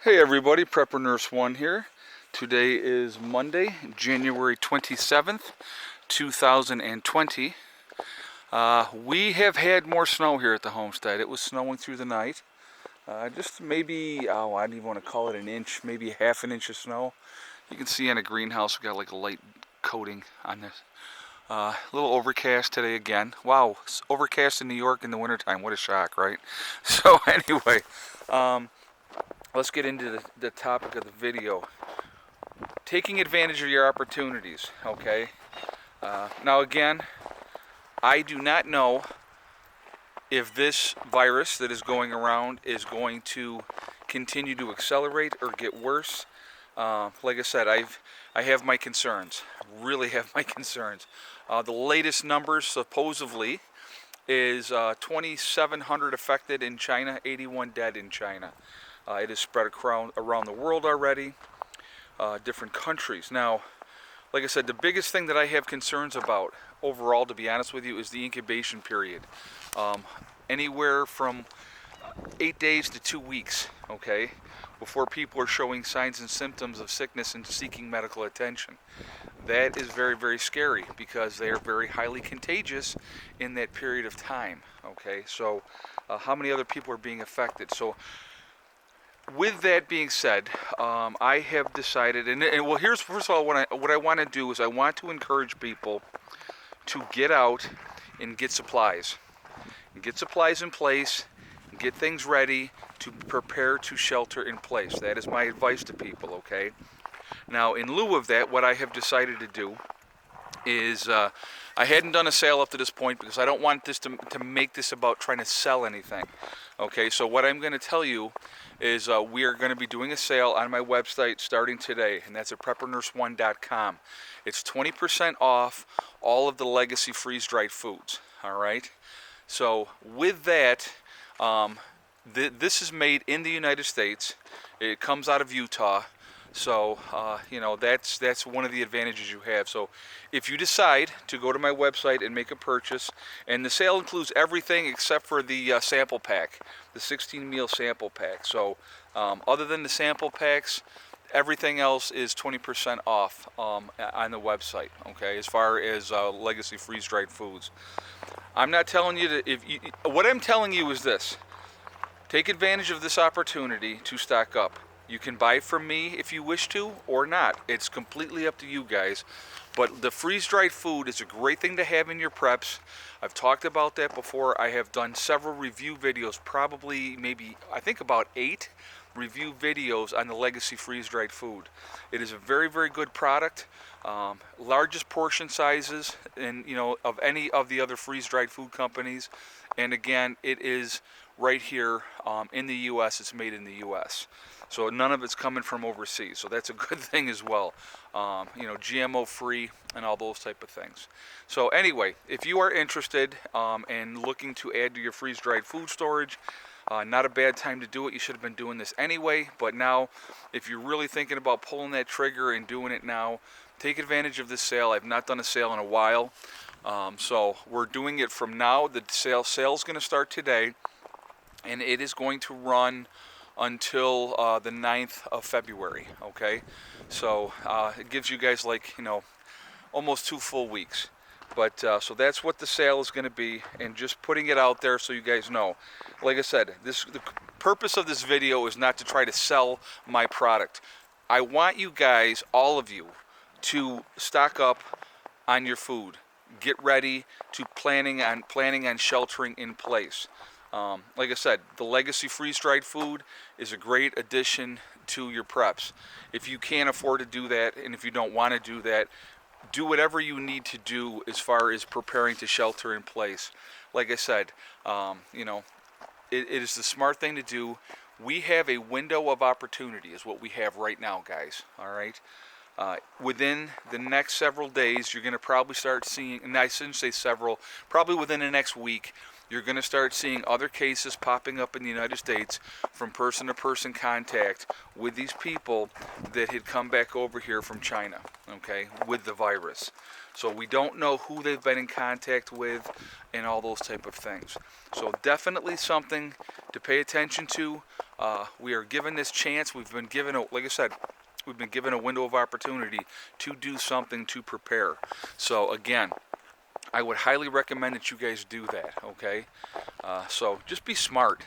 Hey everybody, Prepper Nurse 1 here. Today is Monday, January 27th, 2020. We have had more snow here at the homestead. It was snowing through the night. Just maybe, I don't even want to call it an inch, maybe half an inch of snow. You can see in a greenhouse we got like a light coating on this. A little overcast today again. Wow, it's overcast in New York in the wintertime. What a shock, right? So anyway, let's get into the topic of the video. Taking advantage of your opportunities, okay? Now again, I do not know if this virus that is going around is going to continue to accelerate or get worse. Like I said, I have my concerns. Really have my concerns. The latest numbers supposedly is 2,700 affected in China, 81 dead in China. It is spread around the world already, different countries. Now, like I said, the biggest thing that I have concerns about overall, to be honest with you, is the incubation period. Anywhere from 8 days to 2 weeks, okay, before people are showing signs and symptoms of sickness and seeking medical attention. That is very, very scary because they are very highly contagious in that period of time, okay? So how many other people are being affected? So with that being said, I have decided, and well, here's first of all what I want to do is I want to encourage people to get out and get supplies, in place, and get things ready to prepare to shelter in place. That is my advice to people. Okay. Now, in lieu of that, what I have decided to do is I hadn't done a sale up to this point because I don't want this to make this about trying to sell anything. Okay, so what I'm going to tell you is we are going to be doing a sale on my website starting today, and that's at preppernurse1.com. It's 20% off all of the legacy freeze-dried foods, all right? So with that, this is made in the United States. It comes out of Utah. So, that's one of the advantages you have. So, if you decide to go to my website and make a purchase, and the sale includes everything except for the sample pack, the 16 meal sample pack. So, other than the sample packs, everything else is 20% off on the website, okay, as far as legacy freeze-dried foods. I'm not telling you what I'm telling you is this. Take advantage of this opportunity to stock up. You can buy from me if you wish to or not. It's completely up to you guys. But the freeze-dried food is a great thing to have in your preps. I've talked about that before. I have done several review videos, probably maybe, I think about 8 review videos on the legacy freeze-dried food. It is a very, very good product. Largest portion sizes of any of the other freeze-dried food companies. And again, it is right here in the U.S. It's made in the U.S. So none of it's coming from overseas. So that's a good thing as well. GMO free and all those type of things. So anyway, if you are interested and looking to add to your freeze-dried food storage, not a bad time to do it. You should have been doing this anyway. But now, if you're really thinking about pulling that trigger and doing it now, take advantage of this sale. I've not done a sale in a while. So we're doing it from now. The sale's going to start today. And it is going to run until the 9th of February, okay? So it gives you guys almost 2 full weeks. But so that's what the sale is going to be, and just putting it out there so you guys know. Like I said, the purpose of this video is not to try to sell my product. I want you guys, all of you, to stock up on your food. Get ready to planning on sheltering in place. Like I said, the legacy freeze-dried food is a great addition to your preps. If you can't afford to do that, and if you don't want to do that, do whatever you need to do as far as preparing to shelter in place. Like I said, it is the smart thing to do. We have a window of opportunity is what we have right now, guys. All right? Within the next several days, you're going to probably start seeing, and I shouldn't say several, probably within the next week, you're going to start seeing other cases popping up in the United States from person-to-person contact with these people that had come back over here from China, okay, with the virus. So we don't know who they've been in contact with and all those type of things. So definitely something to pay attention to. We are given this chance. We've been given, like I said, we've been given a window of opportunity to do something to prepare. So again, I would highly recommend that you guys do that, okay? So just be smart.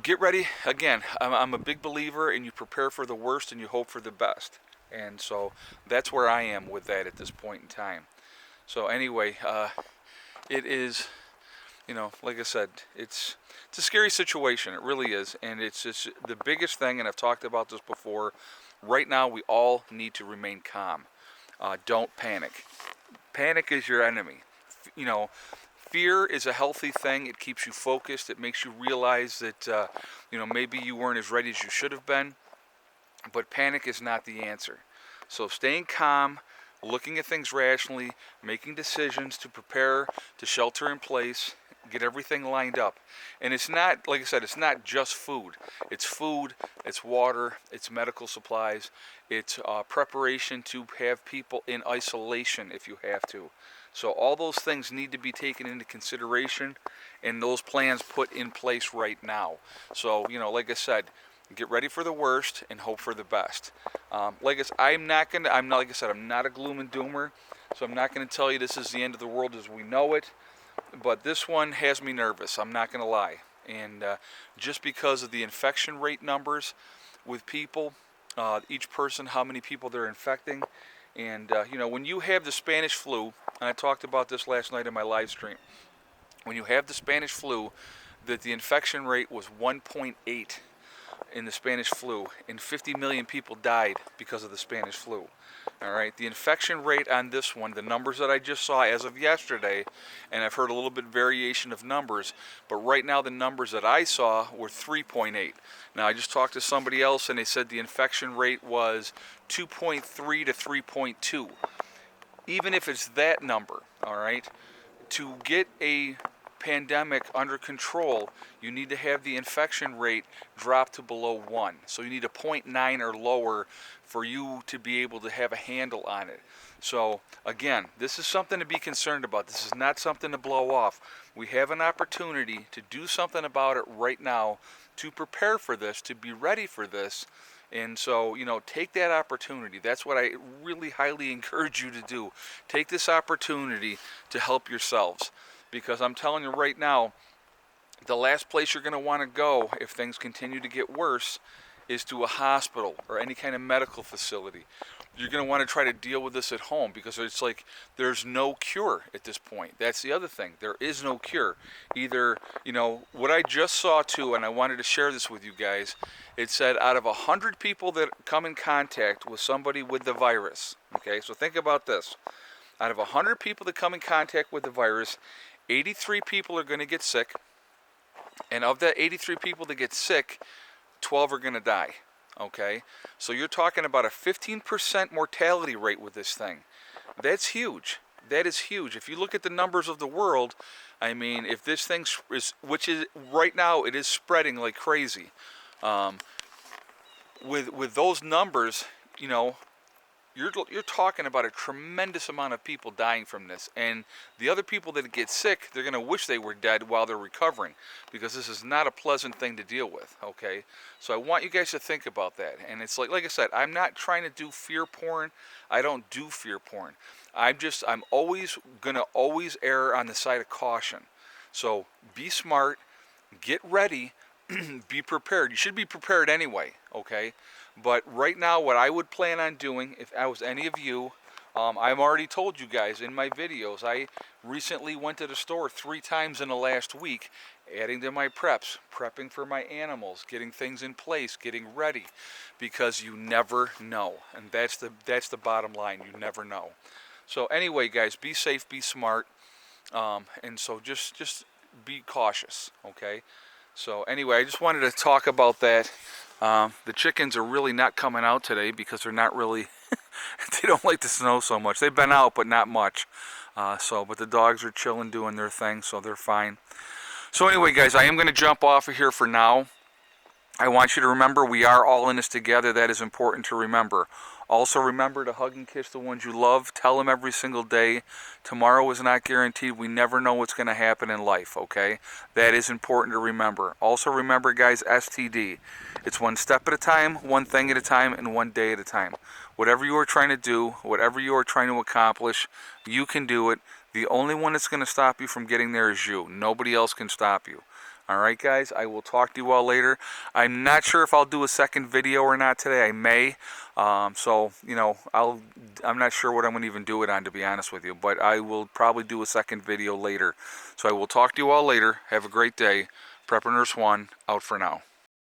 Get ready. Again, I'm a big believer in you prepare for the worst and you hope for the best. And so that's where I am with that at this point in time. So anyway, it is, like I said, it's a scary situation. It really is. And it's just the biggest thing, and I've talked about this before, right now we all need to remain calm. Don't panic. Panic is your enemy. Fear is a healthy thing. It keeps you focused. It makes you realize that, maybe you weren't as ready as you should have been. But panic is not the answer. So staying calm, looking at things rationally, making decisions to prepare, to shelter in place, get everything lined up. And it's not, like I said, it's not just food. It's water, it's medical supplies, it's preparation to have people in isolation if you have to. So all those things need to be taken into consideration and those plans put in place right now. So, like I said, get ready for the worst and hope for the best. I'm not a gloom and doomer, so I'm not going to tell you this is the end of the world as we know it. But this one has me nervous. I'm not going to lie. And just because of the infection rate numbers with people, each person, how many people they're infecting, and when you have the Spanish flu, and I talked about this last night in my live stream. When you have the Spanish flu, that the infection rate was 1.8. in the Spanish flu, and 50 million people died because of the Spanish flu. All right, the infection rate on this one, the numbers that I just saw as of yesterday, and I've heard a little bit variation of numbers, but right now the numbers that I saw were 3.8. Now I just talked to somebody else and they said the infection rate was 2.3 to 3.2. Even if it's that number, all right, to get a pandemic under control, you need to have the infection rate drop to below 1. So you need a 0.9 or lower for you to be able to have a handle on it. So again, this is something to be concerned about. This is not something to blow off. We have an opportunity to do something about it right now, to prepare for this, to be ready for this. And so, take that opportunity. That's what I really highly encourage you to do. Take this opportunity to help yourselves. Because I'm telling you right now, the last place you're going to want to go if things continue to get worse is to a hospital or any kind of medical facility. You're going to want to try to deal with this at home because it's like there's no cure at this point. That's the other thing. There is no cure. Either, what I just saw too, and I wanted to share this with you guys, it said out of 100 people that come in contact with somebody with the virus, okay, so think about this. Out of 100 people that come in contact with the virus, 83 people are going to get sick, and of that 83 people that get sick, 12 are going to die, okay? So you're talking about a 15% mortality rate with this thing. That's huge. That is huge. If you look at the numbers of the world, I mean, if this thing is, which is right now, it is spreading like crazy. With those numbers, you're talking about a tremendous amount of people dying from this, and the other people that get sick, they're going to wish they were dead while they're recovering, because this is not a pleasant thing to deal with, okay? So I want you guys to think about that. And it's like I said, I'm not trying to do fear porn. I don't do fear porn. I'm always going to err on the side of caution. So be smart, get ready, be prepared. You should be prepared anyway, okay? But right now, what I would plan on doing, if I was any of you, I've already told you guys in my videos, I recently went to the store 3 times in the last week, adding to my prepping for my animals, getting things in place, getting ready, because you never know. And that's the bottom line. You never know. So anyway, guys, be safe, be smart, and so just be cautious, okay? So anyway, I just wanted to talk about that. The chickens are really not coming out today because they're not really, they don't like the snow so much. They've been out, but not much. But the dogs are chilling, doing their thing, so they're fine. So anyway, guys, I am going to jump off of here for now. I want you to remember we are all in this together. That is important to remember. Also remember to hug and kiss the ones you love. Tell them every single day. Tomorrow is not guaranteed. We never know what's going to happen in life, okay? That is important to remember. Also remember, guys, STD. It's one step at a time, one thing at a time, and one day at a time. Whatever you are trying to do, whatever you are trying to accomplish, you can do it. The only one that's going to stop you from getting there is you. Nobody else can stop you. Alright guys, I will talk to you all later. I'm not sure if I'll do a second video or not today. I may. I'm not sure what I'm going to even do it on, to be honest with you. But I will probably do a second video later. So I will talk to you all later. Have a great day. Prepper Nurse 1, out for now.